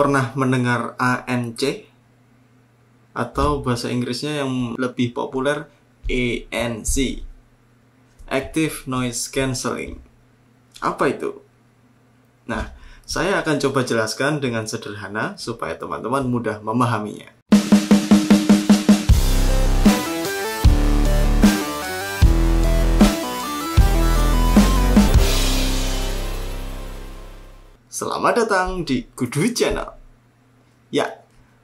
Pernah mendengar ANC? Atau bahasa Inggrisnya yang lebih populer ANC, Active Noise Cancelling. Apa itu? Nah, saya akan coba jelaskan dengan sederhana supaya teman-teman mudah memahaminya. Selamat datang di Kudu Channel. Ya,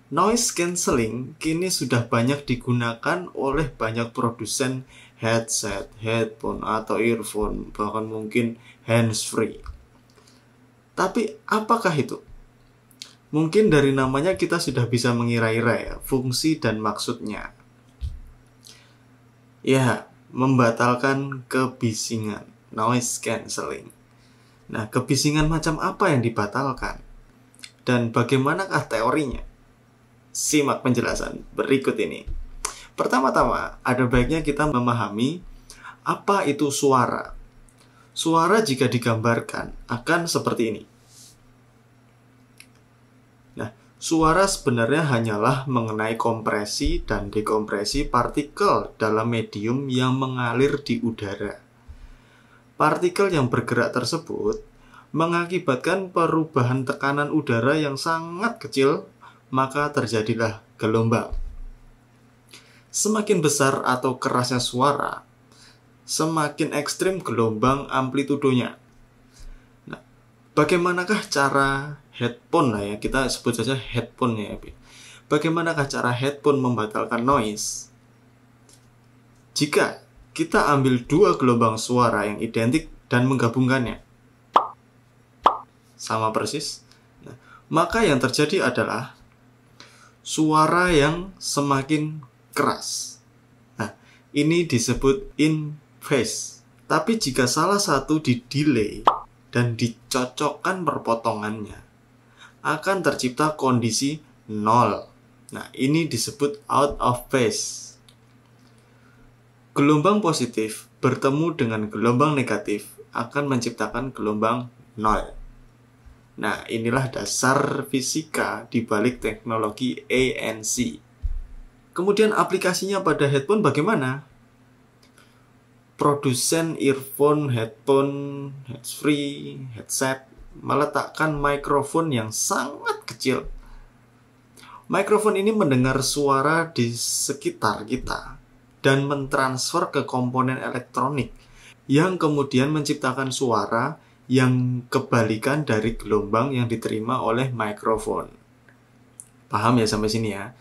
noise cancelling kini sudah banyak digunakan oleh banyak produsen headset, headphone, atau earphone, bahkan mungkin hands-free. Tapi apakah itu? Mungkin dari namanya kita sudah bisa mengira-ira ya, fungsi dan maksudnya. Ya, membatalkan kebisingan, noise cancelling. Nah, kebisingan macam apa yang dibatalkan? Dan bagaimanakah teorinya? Simak penjelasan berikut ini. Pertama-tama, ada baiknya kita memahami apa itu suara. Suara jika digambarkan akan seperti ini. Nah, suara sebenarnya hanyalah mengenai kompresi dan dekompresi partikel dalam medium yang mengalir di udara. Partikel yang bergerak tersebut mengakibatkan perubahan tekanan udara yang sangat kecil, maka terjadilah gelombang. Semakin besar atau kerasnya suara, semakin ekstrim gelombang amplitudonya. Nah, bagaimanakah cara headphone lah ya, kita sebut saja headphone ya. Bagaimanakah cara headphone membatalkan noise? Jika kita ambil dua gelombang suara yang identik dan menggabungkannya, sama persis, maka yang terjadi adalah suara yang semakin keras. Nah, ini disebut in phase. Tapi jika salah satu di-delay dan dicocokkan perpotongannya, akan tercipta kondisi nol. Nah, ini disebut out of phase. Gelombang positif bertemu dengan gelombang negatif akan menciptakan gelombang nol. Nah, inilah dasar fisika di balik teknologi ANC. Kemudian aplikasinya pada headphone bagaimana? Produsen earphone, headphone, hands-free, headset meletakkan mikrofon yang sangat kecil. Mikrofon ini mendengar suara di sekitar kita dan mentransfer ke komponen elektronik yang kemudian menciptakan suara yang kebalikan dari gelombang yang diterima oleh mikrofon. Paham ya sampai sini ya?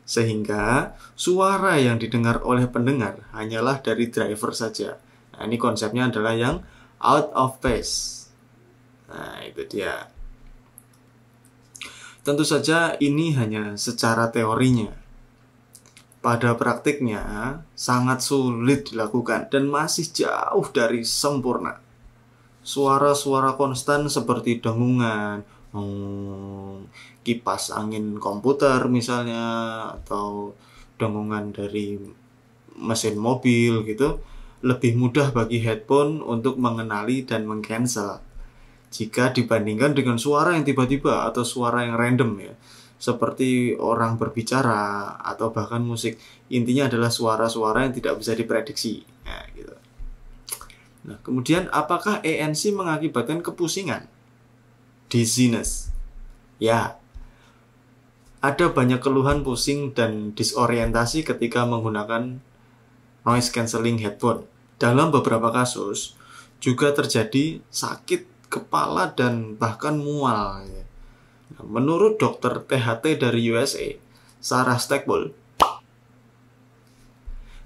Sehingga suara yang didengar oleh pendengar hanyalah dari driver saja. Nah, ini konsepnya adalah yang out of phase. Nah, itu dia. Tentu saja ini hanya secara teorinya. Pada praktiknya sangat sulit dilakukan dan masih jauh dari sempurna. Suara-suara konstan seperti dengungan, kipas angin komputer misalnya, atau dengungan dari mesin mobil gitu, lebih mudah bagi headphone untuk mengenali dan meng-cancel jika dibandingkan dengan suara yang tiba-tiba atau suara yang random ya, seperti orang berbicara atau bahkan musik. Intinya adalah suara-suara yang tidak bisa diprediksi. Nah, gitu. Nah, kemudian apakah ANC mengakibatkan kepusingan? Dizziness. Ya, ada banyak keluhan pusing dan disorientasi ketika menggunakan noise cancelling headphone. Dalam beberapa kasus juga terjadi sakit kepala dan bahkan mual. Nah, menurut dokter THT dari USA, Sarah Stackpole,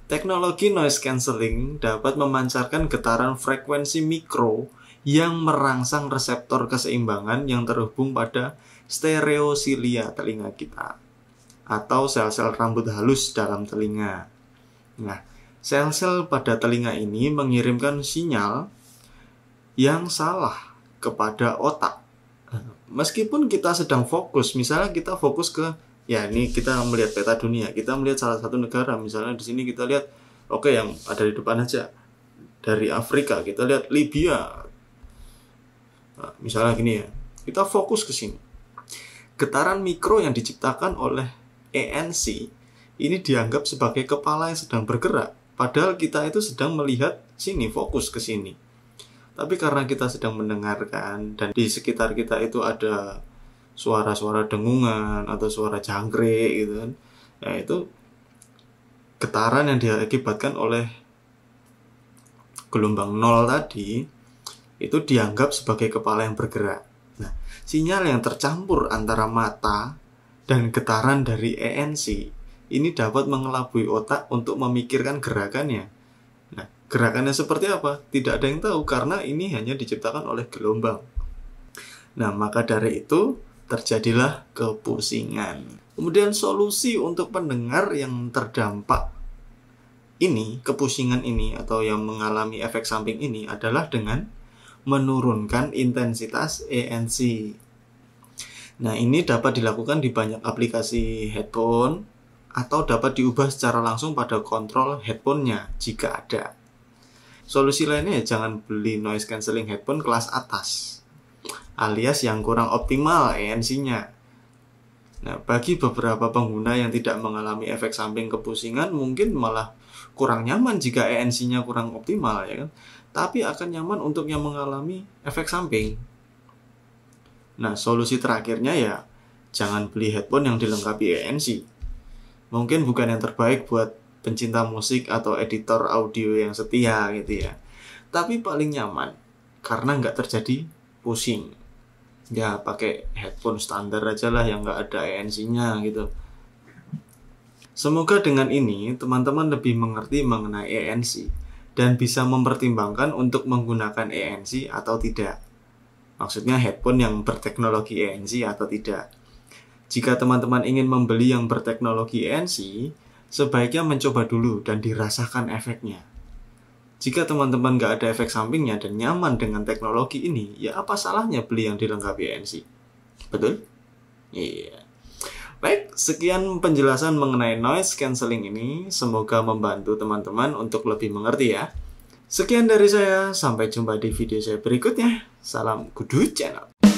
teknologi noise cancelling dapat memancarkan getaran frekuensi mikro yang merangsang reseptor keseimbangan yang terhubung pada stereosilia telinga kita atau sel-sel rambut halus dalam telinga. Nah, sel-sel pada telinga ini mengirimkan sinyal yang salah kepada otak. Meskipun kita sedang fokus, misalnya kita fokus ke, ya ini kita melihat peta dunia, kita melihat salah satu negara, misalnya di sini kita lihat, oke, yang ada di depan aja, dari Afrika kita lihat Libya, nah, misalnya gini ya, kita fokus ke sini. getaran mikro yang diciptakan oleh ANC ini dianggap sebagai kepala yang sedang bergerak, padahal kita itu sedang melihat sini, fokus ke sini. Tapi karena kita sedang mendengarkan dan di sekitar kita itu ada suara-suara dengungan atau suara jangkrik gitu kan, ya itu getaran yang diakibatkan oleh gelombang nol tadi itu dianggap sebagai kepala yang bergerak. Nah, sinyal yang tercampur antara mata dan getaran dari ANC ini dapat mengelabui otak untuk memikirkan gerakannya. Nah, gerakannya seperti apa? Tidak ada yang tahu karena ini hanya diciptakan oleh gelombang. Nah, maka dari itu terjadilah kepusingan. Kemudian solusi untuk pendengar yang terdampak ini, kepusingan ini atau yang mengalami efek samping ini adalah dengan menurunkan intensitas ANC. Nah, ini dapat dilakukan di banyak aplikasi headphone atau dapat diubah secara langsung pada kontrol headphone-nya jika ada. Solusi lainnya ya jangan beli noise cancelling headphone kelas atas, alias yang kurang optimal ANC-nya. Nah, bagi beberapa pengguna yang tidak mengalami efek samping kepusingan mungkin malah kurang nyaman jika ANC-nya kurang optimal ya kan. Tapi akan nyaman untuk yang mengalami efek samping. Nah, solusi terakhirnya ya jangan beli headphone yang dilengkapi ANC. Mungkin bukan yang terbaik buat pencinta musik atau editor audio yang setia gitu ya. Tapi paling nyaman karena nggak terjadi pusing. Ya pakai headphone standar aja lah yang nggak ada ANC-nya gitu. Semoga dengan ini teman-teman lebih mengerti mengenai ANC dan bisa mempertimbangkan untuk menggunakan ANC atau tidak. Maksudnya headphone yang berteknologi ANC atau tidak. Jika teman-teman ingin membeli yang berteknologi ANC, sebaiknya mencoba dulu dan dirasakan efeknya. Jika teman-teman nggak ada efek sampingnya dan nyaman dengan teknologi ini, ya apa salahnya beli yang dilengkapi ANC? Betul? Iya. Baik, sekian penjelasan mengenai noise cancelling ini. Semoga membantu teman-teman untuk lebih mengerti ya. Sekian dari saya, sampai jumpa di video saya berikutnya. Salam Kudu Channel.